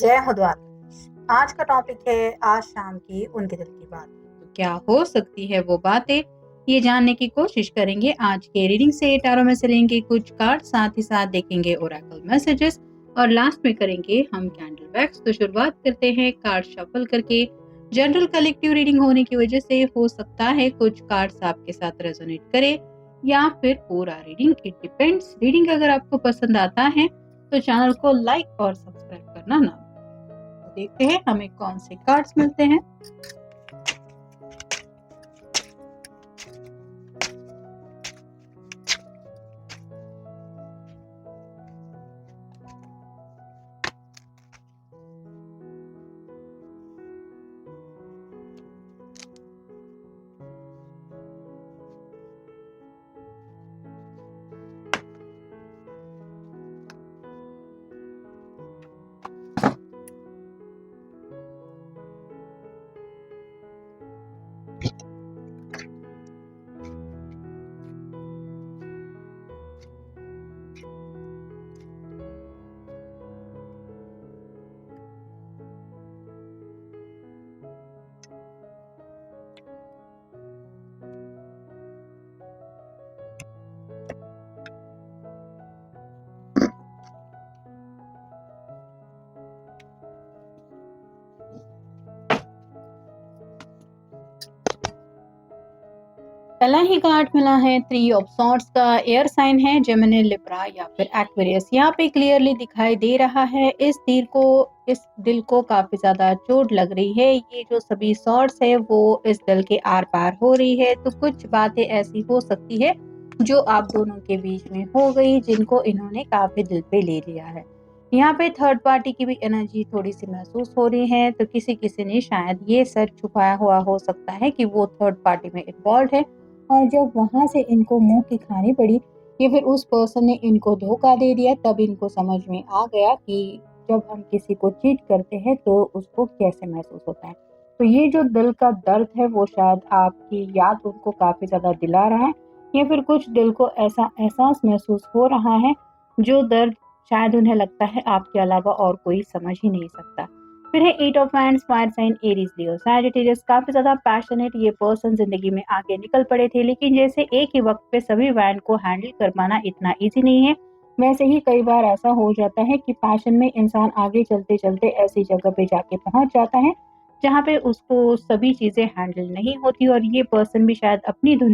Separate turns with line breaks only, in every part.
जय हो द्वारकाधीश। आज का टॉपिक है आज शाम की उनके दिल की बात।
तो क्या हो सकती है वो बातें, ये जानने की कोशिश करेंगे आज के रीडिंग से। टारो में से लेंगे कुछ कार्ड, साथ ही साथ देखेंगे ओरेकल मैसेजेस और लास्ट में करेंगे हम कैंडल वैक्स। तो शुरुआत करते हैं कार्ड शफल करके। जनरल कलेक्टिव रीडिंग होने की वजह से हो सकता है कुछ कार्ड्स आपके साथ रेजोनेट करे या फिर पूरा रीडिंग, इट डिपेंड्स। रीडिंग अगर आपको पसंद आता है तो चैनल को लाइक और सब्सक्राइब करना ना भूलें। तो देखते हैं हमें कौन से कार्ड्स मिलते हैं। पहला ही कार्ड मिला है 3 ऑफ सॉर्ड्स का। एयर साइन है जेमिनी, लिब्रा या फिर एक्वेरियस। यहाँ पे क्लियरली दिखाई दे रहा है इस दिल को काफी ज्यादा चोट लग रही है। ये जो सभी सॉर्ड्स है वो इस दिल के आर पार हो रही है। तो कुछ बातें ऐसी हो सकती है जो आप दोनों के बीच में हो गई, जिनको इन्होंने काफी दिल पे ले लिया है। यहाँ पे थर्ड पार्टी की भी एनर्जी थोड़ी सी महसूस हो रही है। तो किसी ने शायद ये सच छुपाया हुआ हो सकता है कि वो थर्ड पार्टी में इन्वॉल्व है, और जब वहां से इनको मुंह की खानी पड़ी या फिर उस पर्सन ने इनको धोखा दे दिया, तब इनको समझ में आ गया कि जब हम किसी को चीट करते हैं तो उसको कैसे महसूस होता है। तो ये जो दिल का दर्द है वो शायद आपकी याद उनको काफी ज्यादा दिला रहा है, या फिर कुछ दिल को ऐसा एहसास महसूस हो रहा है जो दर्द शायद उन्हें लगता है आपके अलावा और कोई समझ ही नहीं सकता। फिर है 8 of wands, fire sign Aries, Leo, Sagittarius. काफी ज्यादा पैशनेट ये पर्सन जिंदगी में आगे निकल पड़े थे, लेकिन जैसे एक ही वक्त पे सभी वैन को हैंडल कर पाना इतना इजी नहीं है, वैसे ही कई बार ऐसा हो जाता है कि पैशन में इंसान आगे चलते चलते ऐसी जगह पे जाके पहुंच जाता है जहाँ पे उसको सभी चीजें हैंडल नहीं होती। और ये पर्सन भी शायद अपनी धुन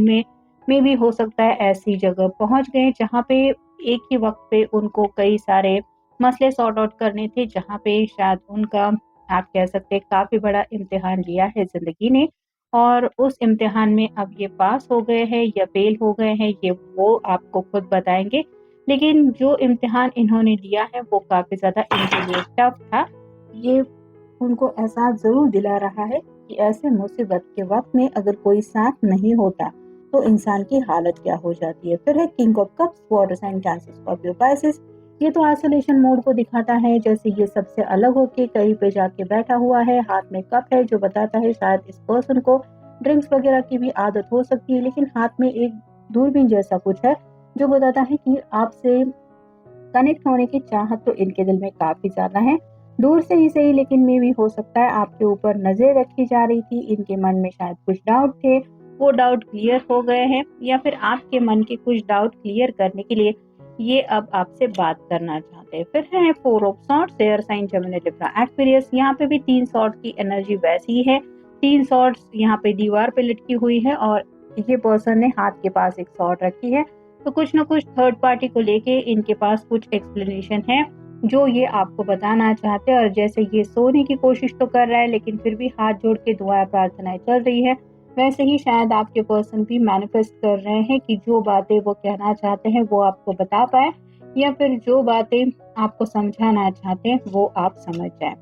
में भी हो सकता है ऐसी जगह पहुंच गए जहाँ पे एक ही वक्त पे उनको कई सारे मसले सॉर्ट आउट करने थे, जहाँ पे शायद उनका, आप कह सकते हैं, काफी बड़ा इम्तिहान लिया है जिंदगी ने, और उस इम्तिहान में अब ये पास हो गए हैं या फेल हो गए हैं ये वो आपको खुद बताएंगे। लेकिन जो इम्तिहान इन्होंने लिया है वो काफी ज्यादा इनके लिए टफ था। ये उनको एहसास जरूर दिला रहा है कि ऐसे मुसीबत के वक्त में अगर कोई साथ नहीं होता तो इंसान की हालत क्या हो जाती है। फिर है king of cups, water sign, Cancer, Scorpio, Pisces. ये तो आइसोलेशन मोड को दिखाता है, जैसे ये सबसे अलग होके कहीं पे जाके बैठा हुआ है, हाथ में कप है जो बताता है शायद इस पर्सन को ड्रिंक्स वगैरह की भी आदत हो सकती है, लेकिन हाथ में एक दूरबीन जैसा कुछ है जो बताता है कि आपसे कनेक्ट होने की चाहत तो इनके दिल में काफी ज्यादा है। दूर से ही सही, लेकिन में भी हो सकता है आपके ऊपर नजर रखी जा रही थी। इनके मन में शायद कुछ डाउट थे, वो डाउट क्लियर हो गए हैं, या फिर आपके मन के कुछ डाउट क्लियर करने के लिए ये अब आपसे बात करना चाहते हैं। फिर है 4 of swords, air sign, Gemini, Libra, Aquarius. यहाँ पे भी 3 सॉर्ड्स की एनर्जी वैसी ही है। 3 सॉर्ड्स यहाँ पे दीवार पे लटकी हुई है और ये पर्सन ने हाथ के पास एक सॉर्ड रखी है। तो कुछ ना कुछ थर्ड पार्टी को लेके इनके पास कुछ एक्सप्लेनेशन है जो ये आपको बताना चाहते हैं। और जैसे ये सोने की कोशिश तो कर रहा है, लेकिन फिर भी हाथ जोड़ के दुआ प्रार्थनाएं चल रही है, वैसे ही शायद आपके पर्सन भी मैनिफेस्ट कर रहे हैं कि जो बातें वो कहना चाहते हैं वो आपको बता पाए, या फिर जो बातें आपको समझाना चाहते हैं वो आप समझ जाए।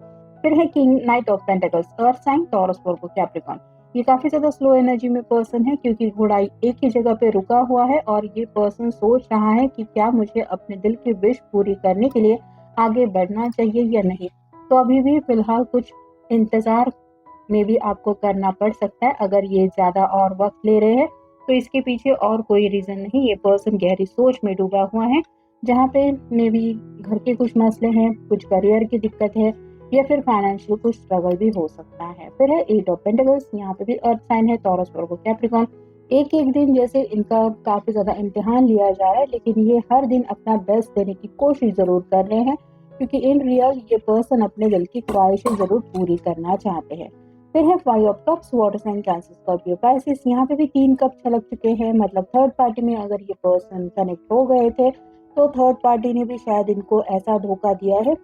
फिर है king, knight of pentacles, earth sign, Taurus, Virgo, Capricorn. ये काफी ज्यादा स्लो एनर्जी में पर्सन है, क्योंकि घोड़ा एक ही जगह पे रुका हुआ है और ये पर्सन सोच रहा है कि क्या मुझे अपने दिल की विश पूरी करने के लिए आगे बढ़ना चाहिए या नहीं। तो अभी भी फिलहाल कुछ इंतजार में भी आपको करना पड़ सकता है। अगर ये ज्यादा और वक्त ले रहे हैं तो इसके पीछे और कोई रीजन नहीं, ये पर्सन गहरी सोच में डूबा हुआ है, जहाँ पे मे भी घर के कुछ मसले हैं, कुछ करियर की दिक्कत है, या फिर फाइनेंशियल कुछ स्ट्रगल भी हो सकता है। फिर है 8 ऑफ पेंटिकल्स, यहाँ पे भी अर्थ साइन है, टॉरस, वर्गो, कैप्रिकॉर्न। एक एक दिन जैसे इनका काफी ज्यादा इम्तिहान लिया जा रहा है, लेकिन ये हर दिन अपना बेस्ट देने की कोशिश जरूर कर रहे हैं, क्योंकि इन रियल ये पर्सन अपने दिल की ख्वाहिशें जरूर पूरी करना चाहते हैं। फिर है 5 of cups, water sign, Cancer, Scorpio, Pisces. यहाँ पे भी 3 कप छलक चुके हैं, मतलब थर्ड पार्टी में अगर ये पर्सन कनेक्ट हो गए थे तो थर्ड पार्टी ने भी शायद इनको ऐसा धोखा दिया है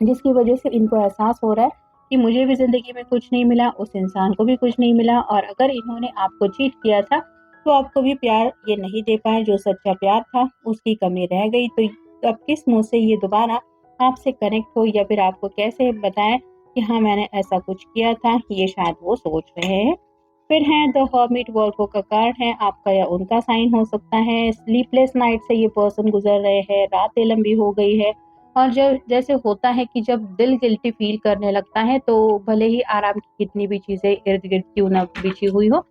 जिसकी वजह से इनको एहसास हो रहा है कि मुझे भी ज़िंदगी में कुछ नहीं मिला, उस इंसान को भी कुछ नहीं मिला, और अगर इन्होंने आपको चीट किया था तो आपको भी प्यार ये नहीं दे पाए, जो सच्चा प्यार था उसकी कमी रह गई। तो अब किस मुँह से ये दोबारा आपसे कनेक्ट हो या फिर आपको कैसे बताएं कि हाँ मैंने ऐसा कुछ किया था, ये शायद वो सोच रहे हैं। फिर है द हर्मिट, वर्गो का कार्ड है, आपका या उनका साइन हो सकता है। स्लीपलेस नाइट से ये पर्सन गुजर रहे हैं, रातें लंबी हो गई है, और जब जैसे होता है कि जब दिल गिल्टी फील करने लगता है तो भले ही आराम की कितनी भी चीज़ें इर्द-गिर्द क्यों ना बिछी हुई हो,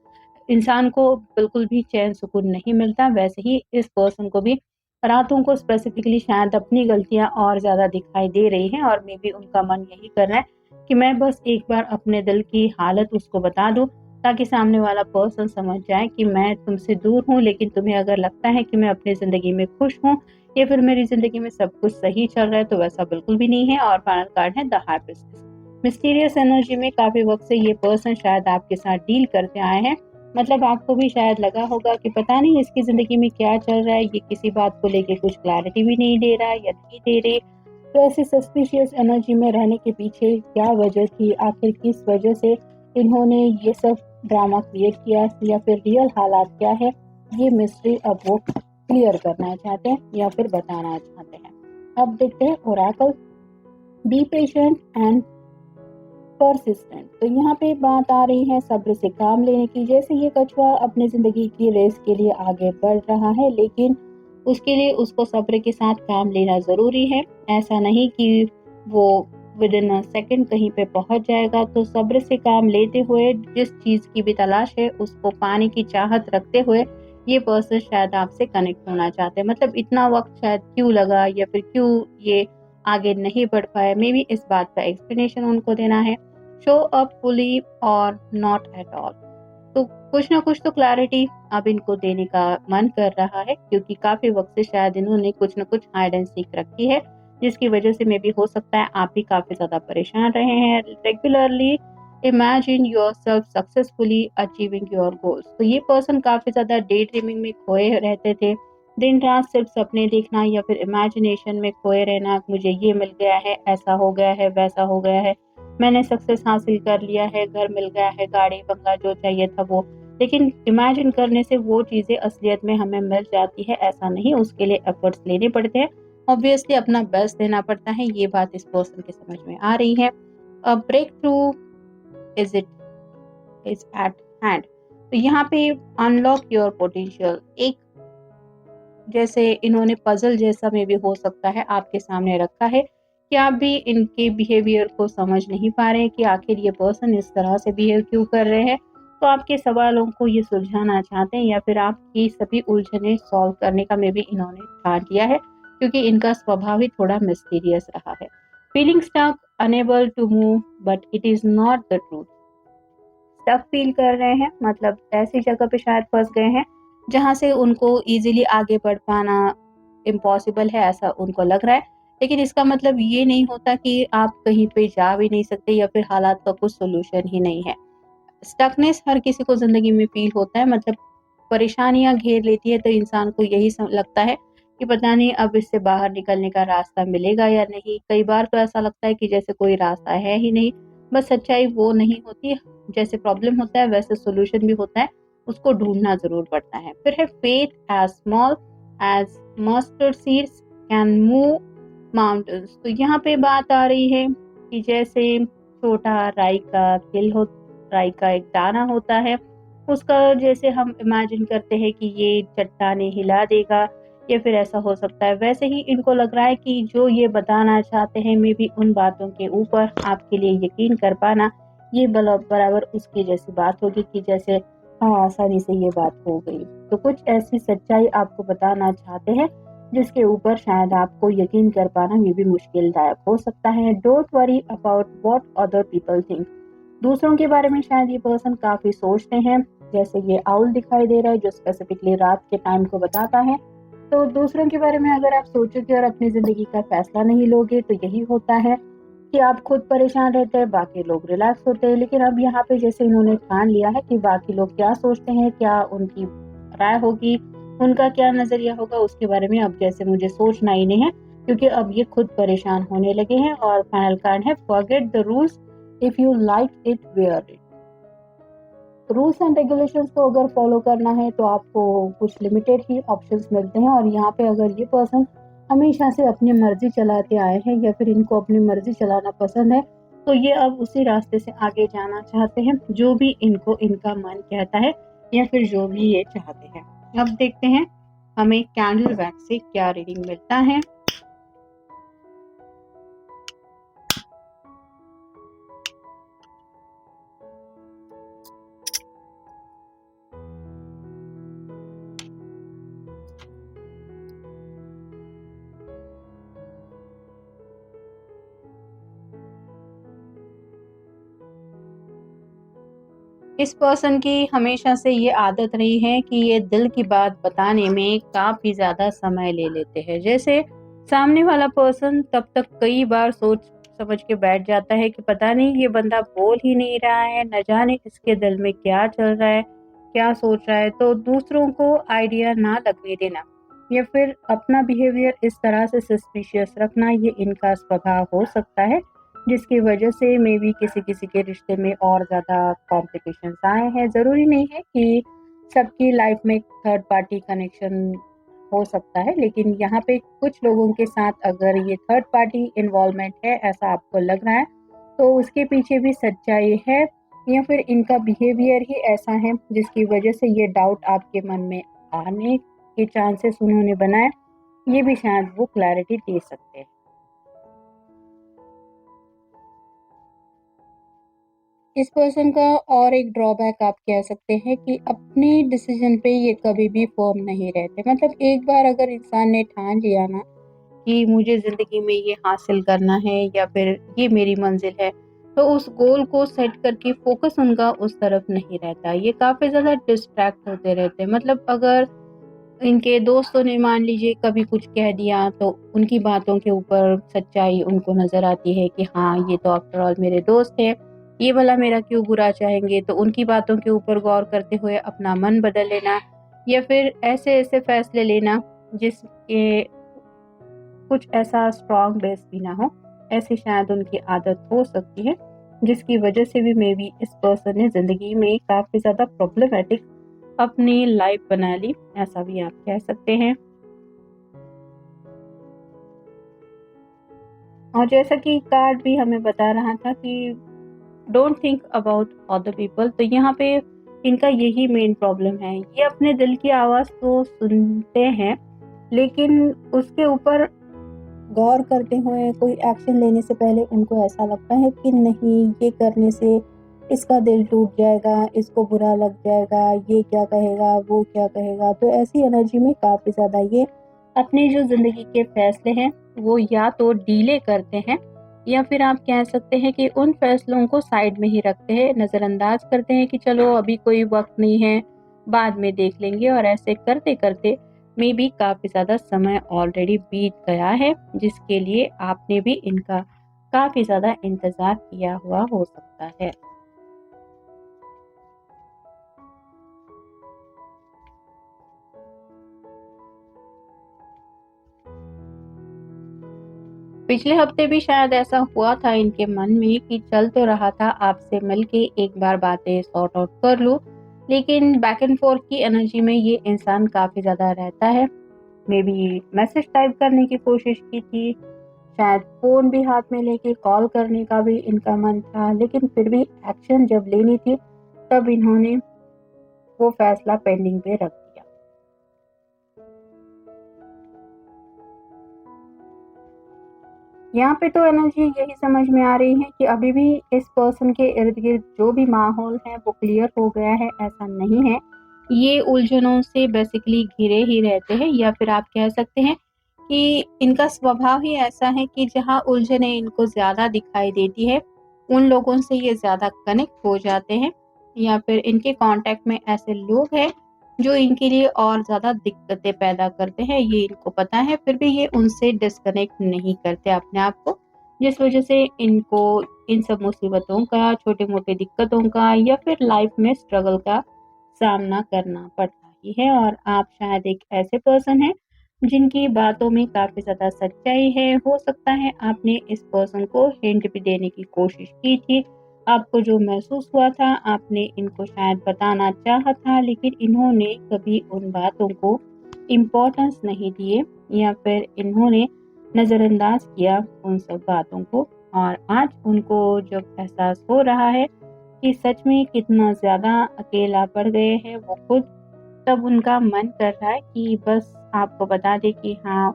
इंसान को बिल्कुल भी चैन सुकून नहीं मिलता। वैसे ही इस पर्सन को भी रातों को स्पेसिफिकली शायद अपनी गलतियाँ और ज़्यादा दिखाई दे रही हैं, और मे बी उनका मन यही कर रहा है कि मैं बस एक बार अपने दिल की हालत उसको बता दूँ, ताकि सामने वाला पर्सन समझ जाए कि मैं तुमसे दूर हूँ, लेकिन तुम्हें अगर लगता है कि मैं अपनी ज़िंदगी में खुश हूँ या फिर मेरी ज़िंदगी में सब कुछ सही चल रहा है, तो वैसा बिल्कुल भी नहीं है। और फाइनल कार्ड है the high priestess. Mysterious energy में काफ़ी वक़्त से ये पर्सन शायद आपके साथ डील करते आए हैं, मतलब आपको भी शायद लगा होगा कि पता नहीं इसकी ज़िंदगी में क्या चल रहा है, ये किसी बात को लेके कुछ क्लैरिटी भी नहीं दे रहा या नहीं दे रही। तो ऐसी सस्पिशियस एनर्जी में रहने के पीछे क्या वजह थी, आखिर किस वजह से इन्होंने ये सब ड्रामा क्रिएट किया, या फिर रियल हालात क्या है, ये मिस्ट्री अब वो क्लियर करना चाहते हैं या फिर बताना चाहते हैं। अब देखते हैं Oracle. Be patient and persistent. तो यहाँ पे बात आ रही है सब्र से काम लेने की। जैसे ये कछुआ अपनी जिंदगी की रेस के लिए आगे बढ़ रहा है, लेकिन उसके लिए उसको सब्र के साथ काम लेना जरूरी है। ऐसा नहीं कि वो विद इन अ सेकेंड कहीं पे पहुंच जाएगा। तो सब्र से काम लेते हुए जिस चीज की भी तलाश है उसको पाने की चाहत रखते हुए ये पर्सन शायद आपसे कनेक्ट होना चाहते हैं। मतलब इतना वक्त शायद क्यों लगा या फिर क्यों ये आगे नहीं बढ़ पाए, मे बी इस बात का एक्सप्लेनेशन उनको देना है। शो अप फुली और नॉट एट ऑल। तो कुछ ना कुछ तो क्लैरिटी अब इनको देने का मन कर रहा है, क्योंकि काफी वक्त से शायद इन्होंने कुछ ना कुछ हाइड एंड सीक रखी है, जिसकी वजह से मे भी हो सकता है आप भी काफी ज्यादा परेशान रहे हैं। Regularly imagine your self successfully achieving your goals. तो ये पर्सन काफी ज्यादा डे ड्रीमिंग में खोए रहते थे, दिन रात सिर्फ सपने देखना या फिर इमेजिनेशन में खोए रहना, मुझे ये मिल गया है, ऐसा हो गया है, वैसा हो गया है, मैंने सक्सेस हासिल कर लिया है, घर मिल गया है, गाड़ी बंगला जो चाहिए था वो। लेकिन इमेजिन करने से वो चीज़ें असलियत में हमें मिल जाती है ऐसा नहीं, उसके लिए एफर्ट्स लेने पड़ते हैं, ऑब्वियसली अपना बेस्ट देना पड़ता है। ये बात इस पर्सन के समझ में आ रही है। A breakthrough is it is at hand. तो यहाँ पे अनलॉक योर पोटेंशियल, एक जैसे इन्होंने पजल जैसा में भी हो सकता है आपके सामने रखा है कि आप भी इनके बिहेवियर को समझ नहीं पा रहे हैं कि आखिर ये पर्सन इस तरह से बिहेव क्यों कर रहे हैं। तो आपके सवालों को ये सुलझाना चाहते हैं या फिर आपकी सभी उलझने सॉल्व करने का में भी इन्होंने ठान लिया है, क्योंकि इनका स्वभाव ही थोड़ा मिस्टीरियस रहा है। Feeling stuck, unable to move, but it is not the truth. Stuck feel कर रहे हैं, मतलब ऐसी जगह पे शायद फंस गए हैं जहां से उनको इजीली आगे बढ़ पाना इम्पॉसिबल है, ऐसा उनको लग रहा है। लेकिन इसका मतलब ये नहीं होता कि आप कहीं पे जा भी नहीं सकते या फिर हालात का कुछ सोल्यूशन ही नहीं है। स्टकनेस हर किसी को जिंदगी में फील होता है, मतलब परेशानियां घेर लेती है तो इंसान को यही लगता है कि पता नहीं अब इससे बाहर निकलने का रास्ता मिलेगा या नहीं। कई बार तो ऐसा लगता है कि जैसे कोई रास्ता है ही नहीं। बस सच्चाई वो नहीं होती, जैसे प्रॉब्लम होता है वैसे सोल्यूशन भी होता है, उसको ढूंढना जरूर पड़ता है। फिर है faith as small as mustard seeds can move mountains. तो यहाँ पे बात आ रही है कि जैसे छोटा राई का एक दाना होता है, उसका जैसे हम इमेजिन करते हैं कि ये चट्टाने हिला देगा या फिर ऐसा हो सकता है, वैसे ही इनको लग रहा है कि जो ये बताना चाहते हैं मे भी उन बातों के ऊपर आपके लिए यकीन कर पाना ये बराबर उसकी जैसी बात होगी कि जैसे हाँ आसानी से ये बात हो गई। तो कुछ ऐसी सच्चाई आपको बताना चाहते हैं जिसके ऊपर शायद आपको यकीन कर पाना ये भी मुश्किलदायक हो सकता है। Don't worry about what other people think. दूसरों के बारे में शायद ये पर्सन काफ़ी सोचते हैं। जैसे ये आउल दिखाई दे रहा है जो स्पेसिफिकली रात के टाइम को बताता है। तो दूसरों के बारे में अगर आप सोचोगे और अपनी ज़िंदगी का फैसला नहीं लोगे तो यही होता है कि आप खुद परेशान रहते हैं, बाकी लोग रिलैक्स होते हैं। लेकिन अब यहाँ पे जैसे इन्होंने ठान लिया है कि बाकी लोग क्या सोचते हैं, क्या उनकी राय होगी, उनका क्या नज़रिया होगा, उसके बारे में अब जैसे मुझे सोचना ही नहीं है, क्योंकि अब ये खुद परेशान होने लगे हैं। और फाइनल कार्ड है forget the rules if you like it wear it. Rules and regulations को अगर फॉलो करना है तो आपको कुछ लिमिटेड ही ऑप्शंस मिलते हैं। और यहाँ पे अगर ये पर्सन हमेशा से अपनी मर्जी चलाते आए हैं या फिर इनको अपनी मर्जी चलाना पसंद है, तो ये अब उसी रास्ते से आगे जाना चाहते हैं जो भी इनको इनका मन कहता है या फिर जो भी ये चाहते हैं। अब देखते हैं हमें कैंडल वैक्स से क्या रीडिंग मिलता है। इस पर्सन की हमेशा से ये आदत रही है कि ये दिल की बात बताने में काफ़ी ज़्यादा समय ले लेते हैं। जैसे सामने वाला पर्सन तब तक कई बार सोच समझ के बैठ जाता है कि पता नहीं ये बंदा बोल ही नहीं रहा है, न जाने इसके दिल में क्या चल रहा है, क्या सोच रहा है। तो दूसरों को आइडिया ना लगने देना या फिर अपना बिहेवियर इस तरह से सस्पिशियस रखना, ये इनका स्वभाव हो सकता है, जिसकी वजह से मे बी किसी-किसी के रिश्ते में और ज़्यादा कॉम्प्लिकेशंस आए हैं। ज़रूरी नहीं है कि सबकी लाइफ में थर्ड पार्टी कनेक्शन हो सकता है, लेकिन यहाँ पे कुछ लोगों के साथ अगर ये थर्ड पार्टी इन्वॉल्वमेंट है, ऐसा आपको लग रहा है, तो उसके पीछे भी सच्चाई है या फिर इनका बिहेवियर ही ऐसा है जिसकी वजह से ये डाउट आपके मन में आने के चांसेस उन्होंने बनाए, ये भी शायद वो क्लैरिटी दे सकते हैं। इस पर्सन का और एक ड्रॉबैक आप कह सकते हैं कि अपने डिसीजन पे ये कभी भी फर्म नहीं रहते। मतलब एक बार अगर इंसान ने ठान लिया ना कि मुझे ज़िंदगी में ये हासिल करना है या फिर ये मेरी मंजिल है, तो उस गोल को सेट करके फोकस उनका उस तरफ नहीं रहता। ये काफ़ी ज़्यादा डिस्ट्रैक्ट होते रहते हैं। मतलब अगर इनके दोस्तों ने मान लीजिए कभी कुछ कह दिया तो उनकी बातों के ऊपर सच्चाई उनको नज़र आती है कि हाँ, ये तो आफ्टर ऑल मेरे दोस्त हैं, ये भला मेरा क्यों बुरा चाहेंगे। तो उनकी बातों के ऊपर गौर करते हुए अपना मन बदल लेना या फिर ऐसे-ऐसे फैसले लेना जिसके कुछ ऐसा स्ट्रॉन्ग बेस भी ना हो, ऐसी शायद उनकी आदत हो सकती है, जिसकी वजह से भी मे बी इस पर्सन ने ज़िंदगी में काफ़ी ज़्यादा प्रॉब्लमैटिक अपनी लाइफ बना ली, ऐसा भी आप कह सकते हैं। और जैसा कि कार्ड भी हमें बता रहा था कि don't think about other people, तो यहाँ पे इनका यही मेन प्रॉब्लम है। ये अपने दिल की आवाज़ तो सुनते हैं, लेकिन उसके ऊपर गौर करते हुए कोई एक्शन लेने से पहले उनको ऐसा लगता है कि नहीं, ये करने से इसका दिल टूट जाएगा, इसको बुरा लग जाएगा, ये क्या कहेगा, वो क्या कहेगा। तो ऐसी एनर्जी में काफ़ी ज़्यादा ये अपनी जो ज़िंदगी के फैसले हैं वो या तो डीले करते हैं या फिर आप कह सकते हैं कि उन फैसलों को साइड में ही रखते हैं, नज़रअंदाज करते हैं कि चलो अभी कोई वक़्त नहीं है, बाद में देख लेंगे। और ऐसे करते-करते में भी काफ़ी ज़्यादा समय ऑलरेडी बीत गया है, जिसके लिए आपने भी इनका काफ़ी ज़्यादा इंतज़ार किया हुआ हो सकता है। पिछले हफ्ते भी शायद ऐसा हुआ था इनके मन में कि चल तो रहा था आपसे मिलके एक बार बातें सॉर्ट आउट कर लूँ, लेकिन बैक एंड फोर्थ की एनर्जी में ये इंसान काफ़ी ज़्यादा रहता है। मे बी मैसेज टाइप करने की कोशिश की थी, शायद फ़ोन भी हाथ में लेके कॉल करने का भी इनका मन था, लेकिन फिर भी एक्शन जब लेनी थी तब इन्होंने वो फैसला पेंडिंग पे रख दिया। यहाँ पे तो एनर्जी यही समझ में आ रही है कि अभी भी इस पर्सन के इर्द-गिर्द जो भी माहौल है वो क्लियर हो गया है, ऐसा नहीं है। ये उलझनों से बेसिकली घिरे ही रहते हैं या फिर आप कह सकते हैं कि इनका स्वभाव ही ऐसा है कि जहाँ उलझनें इनको ज़्यादा दिखाई देती है, उन लोगों से ये ज़्यादा कनेक्ट हो जाते हैं या फिर इनके कॉन्टैक्ट में ऐसे लोग हैं जो इनके लिए और ज़्यादा दिक्कतें पैदा करते हैं। ये इनको पता है, फिर भी ये उनसे डिस्कनेक्ट नहीं करते अपने आप को, जिस वजह से इनको इन सब मुसीबतों का, छोटे-मोटे दिक्कतों का या फिर लाइफ में स्ट्रगल का सामना करना पड़ता ही है। और आप शायद एक ऐसे पर्सन हैं जिनकी बातों में काफ़ी ज़्यादा सच्चाई है। हो सकता है आपने इस पर्सन को हिंट भी देने की कोशिश की थी। आपको जो महसूस हुआ था आपने इनको शायद बताना चाहा था, लेकिन इन्होंने कभी उन बातों को इम्पोर्टेंस नहीं दिए या फिर इन्होंने नज़रअंदाज किया उन सब बातों को। और आज उनको जब एहसास हो रहा है कि सच में कितना ज़्यादा अकेला पड़ गए हैं वो खुद, तब उनका मन कर रहा है कि बस आपको बता दें कि हाँ,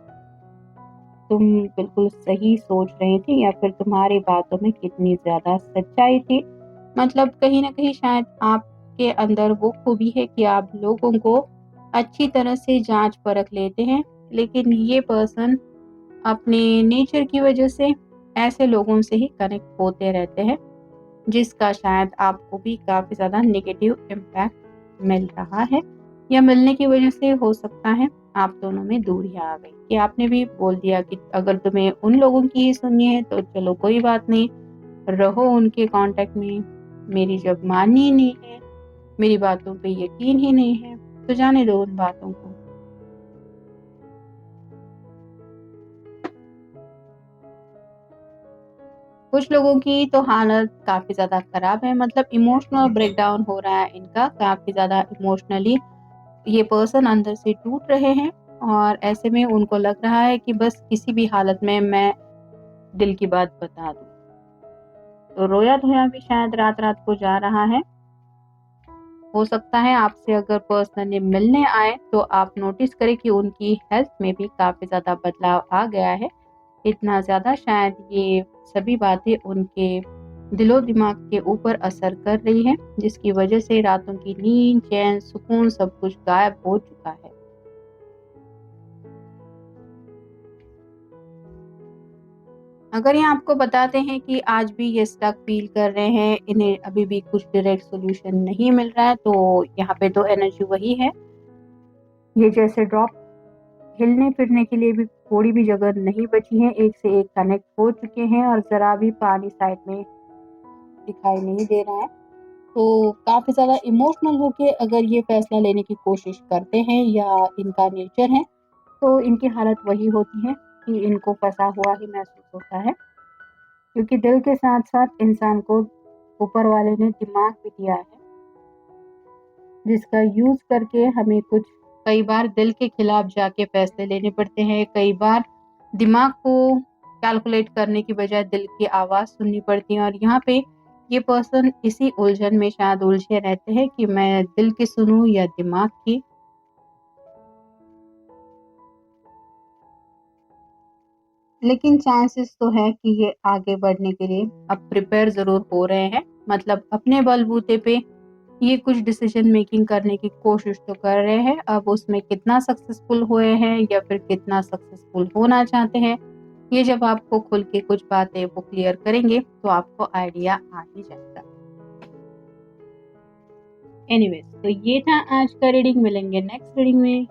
तुम बिल्कुल सही सोच रहे थे या फिर तुम्हारी बातों में कितनी ज़्यादा सच्चाई थी। मतलब कहीं न कहीं शायद आपके अंदर वो खूबी है कि आप लोगों को अच्छी तरह से जाँच-परख लेते हैं, लेकिन ये पर्सन अपने नेचर की वजह से ऐसे लोगों से ही कनेक्ट होते रहते हैं, जिसका शायद आपको भी काफ़ी ज़्यादा नेगेटिव इम्पैक्ट मिल रहा है या मिलने की वजह से हो सकता है आप दोनों में दूरियां आ गई कि आपने भी बोल दिया कि अगर तुम्हें उन लोगों की ही सुननी है तो चलो कोई बात नहीं, रहो उनके कांटेक्ट में। मेरी जब माननी ही नहीं है, मेरी बातों पे यकीन ही नहीं है, तो जाने दो उन बातों को। कुछ लोगों की तो हालत काफ़ी ज़्यादा ख़राब है, मतलब इमोशनल ब्रेकडाउन हो रहा है इनका, काफ़ी ज़्यादा इमोशनली ये पर्सन अंदर से टूट रहे हैं और ऐसे में उनको लग रहा है कि बस किसी भी हालत में मैं दिल की बात बता दूँ। तो रोया-धोया भी शायद रात-रात को जा रहा है। हो सकता है आपसे अगर पर्सनली मिलने आए तो आप नोटिस करें कि उनकी हेल्थ में भी काफ़ी ज़्यादा बदलाव आ गया है। इतना ज़्यादा शायद ये सभी बातें उनके दिलो-दिमाग के ऊपर असर कर रही हैं, जिसकी वजह से रातों की नींद, चैन, सुकून सब कुछ गायब हो चुका है। अगर ये आपको बताते हैं कि आज भी ये स्टक फ़ील कर रहे हैं, इन्हें अभी भी कुछ डायरेक्ट सॉल्यूशन नहीं मिल रहा है, तो यहाँ पे तो एनर्जी वही है। ये जैसे ड्रॉप, हिलने-फिरने के लिए भी थोड़ी भी जगह नहीं बची है, एक से एक कनेक्ट हो चुके हैं और ज़रा भी पानी साइड में दिखाई नहीं दे रहा है। तो काफ़ी ज़्यादा इमोशनल होके अगर ये फ़ैसला लेने की कोशिश करते हैं या इनका नेचर है, तो इनकी हालत वही होती है कि इनको फँसा हुआ ही महसूस होता है। क्योंकि दिल के साथ-साथ इंसान को ऊपर वाले ने दिमाग भी दिया है, जिसका यूज़ करके हमें कुछ कई बार दिल के खिलाफ जाके फ़ैसले लेने पड़ते हैं, कई बार दिमाग को कैलकुलेट करने की बजाय दिल की आवाज़ सुननी पड़ती है। और यहाँ पे ये पर्सन इसी उलझन में शायद उलझे रहते हैं कि मैं दिल की सुनूँ या दिमाग की। लेकिन चांसेस तो है कि ये आगे बढ़ने के लिए अब प्रिपेयर ज़रूर हो रहे हैं। मतलब अपने बलबूते पे ये कुछ डिसीजन मेकिंग करने की कोशिश तो कर रहे हैं। अब उसमें कितना सक्सेसफुल हुए हैं या फिर कितना सक्सेसफुल होना चाहते हैं, ये जब आपको खुल के कुछ बातें वो क्लियर करेंगे तो आपको आइडिया आ ही जाएगा। एनीवेज़, तो ये था आज का रीडिंग। मिलेंगे नेक्स्ट रीडिंग में।